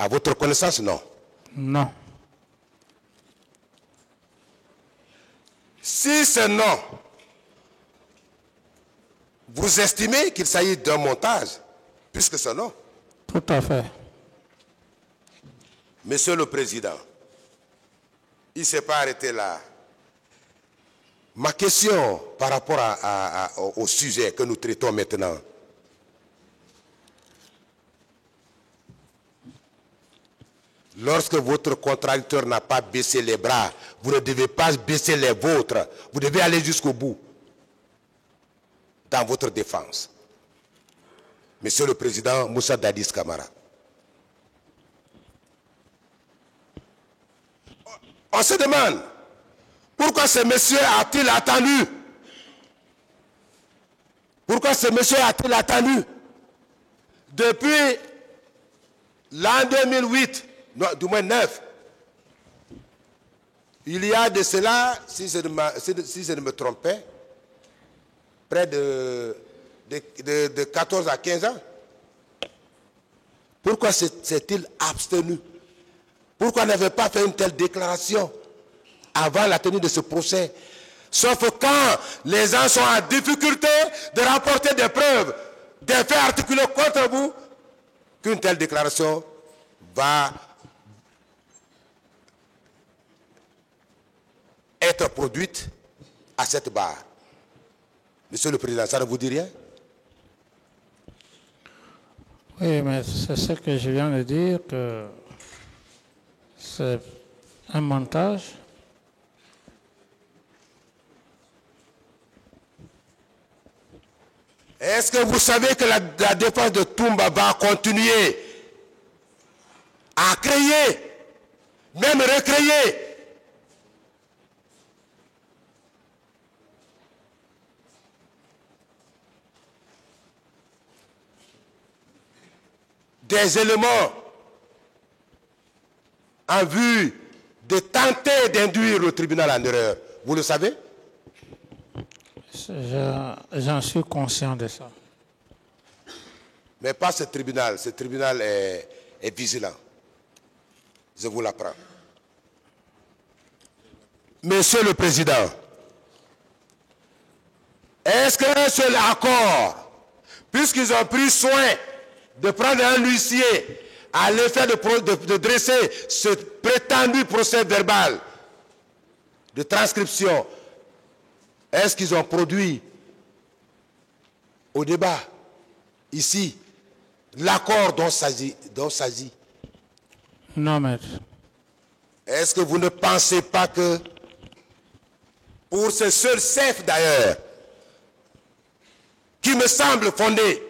À votre connaissance, non. Non. Si c'est non, vous estimez qu'il s'agit d'un montage, puisque c'est non. Tout à fait. Monsieur le Président, il ne s'est pas arrêté là. Ma question par rapport au sujet que nous traitons maintenant. Lorsque votre contradicteur n'a pas baissé les bras, vous ne devez pas baisser les vôtres. Vous devez aller jusqu'au bout dans votre défense. Monsieur le Président Moussa Dadis Camara. On se demande, pourquoi ce monsieur a-t-il attendu? Pourquoi ce monsieur a-t-il attendu? Depuis l'an 2008, non, du moins 9, il y a de cela, si je ne me trompais, près de 14 à 15 ans. Pourquoi s'est-il abstenu? Pourquoi n'avait pas fait une telle déclaration avant la tenue de ce procès? Sauf quand les gens sont en difficulté de rapporter des preuves, des faits articulés contre vous, qu'une telle déclaration va être produite à cette barre. Monsieur le Président, ça ne vous dit rien? Oui, mais c'est ce que je viens de dire, que c'est un montage. Est-ce que vous savez que la défense de Toumba va continuer à créer, même recréer, des éléments en vue de tenter d'induire le tribunal en erreur? Vous le savez? J'en suis conscient de ça. Mais pas ce tribunal. Ce tribunal est vigilant. Je vous l'apprends. Monsieur le Président, est-ce qu'un seul accord, puisqu'ils ont pris soin de prendre un huissier à l'effet de dresser ce prétendu procès verbal de transcription, est-ce qu'ils ont produit au débat, ici, l'accord dont s'agit? Non, maître. Est-ce que vous ne pensez pas que, pour ce seul chef d'ailleurs, qui me semble fondé,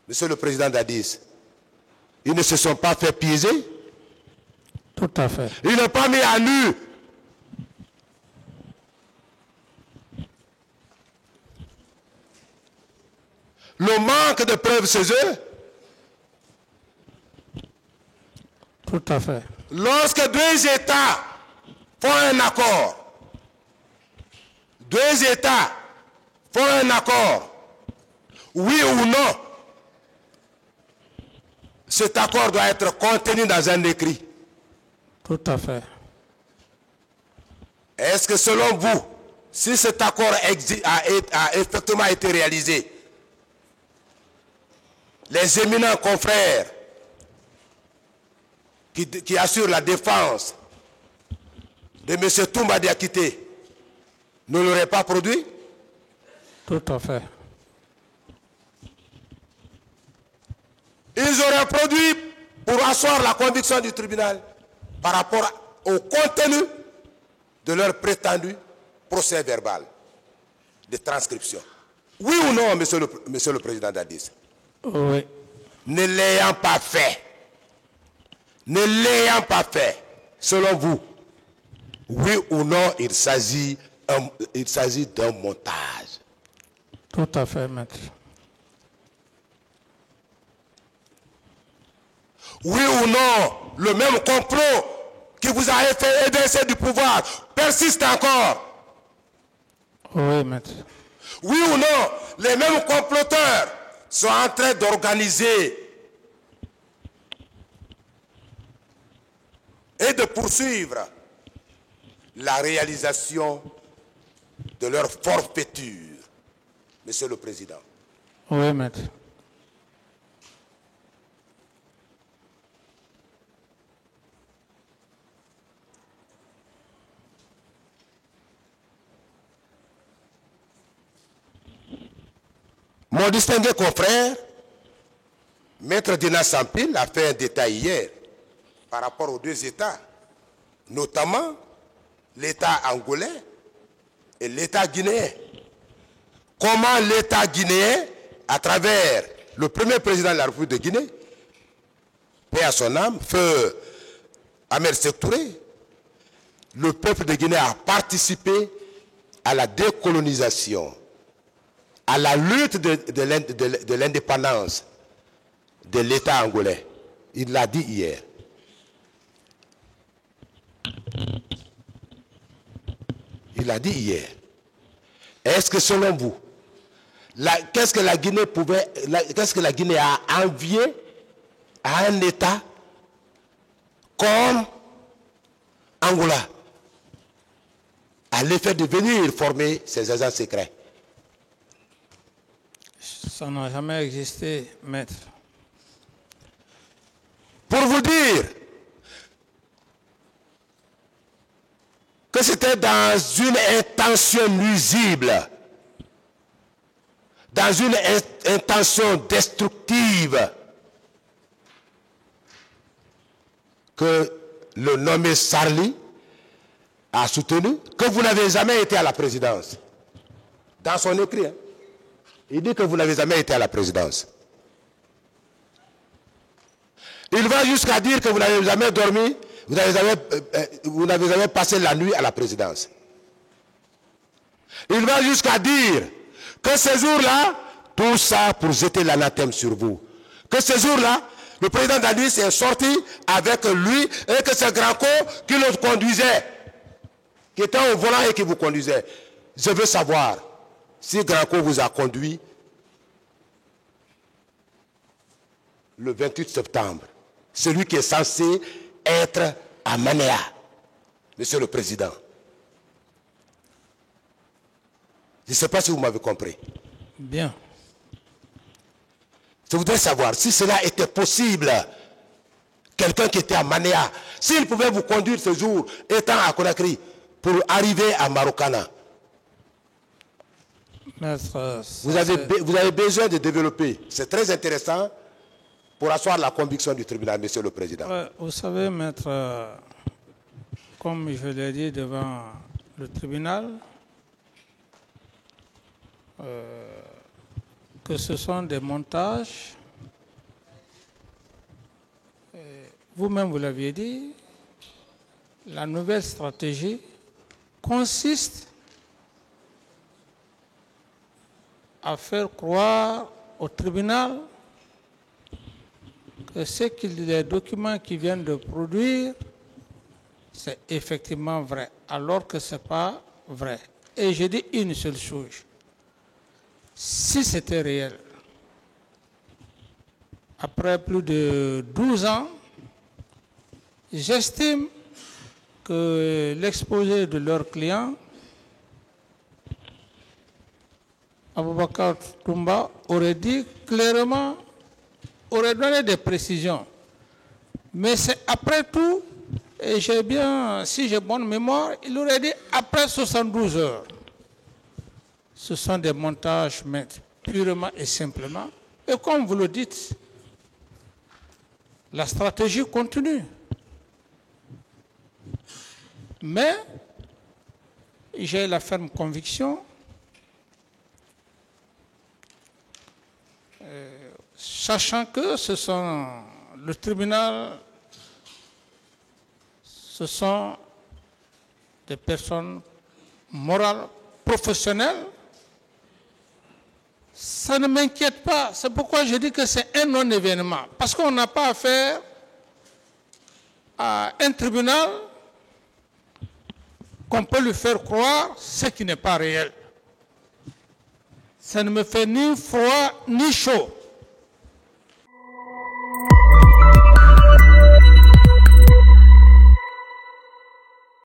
Monsieur le Président Dadis, ils ne se sont pas fait piéger? Tout à fait. Ils n'ont pas mis à nu le manque de preuves chez eux? Tout à fait. Lorsque deux États font un accord, deux États font un accord, oui ou non, cet accord doit être contenu dans un écrit. Tout à fait. Est-ce que selon vous, si cet accord a effectivement été réalisé, les éminents confrères qui assurent la défense de M. Toumba Diakité ne l'auraient pas produit? Tout à fait. Ils auraient produit pour asseoir la conviction du tribunal par rapport au contenu de leur prétendu procès verbal de transcription. Oui ou non, monsieur le Président Dadis? Oui. Ne l'ayant pas fait, selon vous, oui ou non, il s'agit d'un montage? Tout à fait, maître. Oui ou non, le même complot qui vous a fait évincer du pouvoir persiste encore? Oui, maître. Oui ou non, les mêmes comploteurs sont en train d'organiser et de poursuivre la réalisation de leur forfaiture. Monsieur le Président. Oui, maître. Mon distingué confrère, Maître Dina Sampil, a fait un détail hier par rapport aux deux États, notamment l'État angolais et l'État guinéen. Comment l'État guinéen, à travers le premier président de la République de Guinée, paix à son âme, feu Ahmed Sékou Touré, le peuple de Guinée a participé à la décolonisation, à la lutte de l'indépendance de l'État angolais. Il l'a dit hier. Il l'a dit hier. Est-ce que selon vous, qu'est-ce que la Guinée a envié à un État comme Angola, à l'effet de venir former ses agents secrets? Ça n'a jamais existé, maître. Pour vous dire que c'était dans une intention nuisible, dans une intention destructive, que le nommé Sarli a soutenu, que vous n'avez jamais été à la présidence. Dans son écrit, hein, il dit que vous n'avez jamais été à la présidence. Il va jusqu'à dire que vous n'avez jamais dormi, vous n'avez jamais passé la nuit à la présidence. Il va jusqu'à dire que ces jours-là, tout ça pour jeter l'anathème sur vous. Que ces jours-là, le président Dadis est sorti avec lui et que c'est Granco qui le conduisait, qui était au volant et qui vous conduisait. Je veux savoir si Granco vous a conduit le 28 septembre. Celui qui est censé être à Manéa, Monsieur le Président. Je ne sais pas si vous m'avez compris. Bien. Je voudrais savoir si cela était possible. Quelqu'un qui était à Manéa, s'il pouvait vous conduire ce jour, étant à Conakry, pour arriver à Marokana. Maître, Vous avez besoin de développer. C'est très intéressant pour asseoir la conviction du tribunal, Monsieur le Président. vous savez, maître, comme je l'ai dit devant le tribunal, que ce sont des montages. Vous-même, vous l'aviez dit, la nouvelle stratégie consiste à faire croire au tribunal que les documents qui viennent de produire, c'est effectivement vrai, alors que ce n'est pas vrai. Et je dis une seule chose. Si c'était réel, après plus de 12 ans, j'estime que l'exposé de leurs clients, Aboubakar Toumba, aurait dit clairement, aurait donné des précisions. Mais c'est après tout, et si j'ai bonne mémoire, il aurait dit après 72 heures. Ce sont des montages, mais purement et simplement. Et comme vous le dites, la stratégie continue. Mais j'ai la ferme conviction, sachant que le tribunal, ce sont des personnes morales, professionnelles, ça ne m'inquiète pas. C'est pourquoi je dis que c'est un non-événement. Parce qu'on n'a pas affaire à un tribunal qu'on peut lui faire croire ce qui n'est pas réel. Ça ne me fait ni froid ni chaud.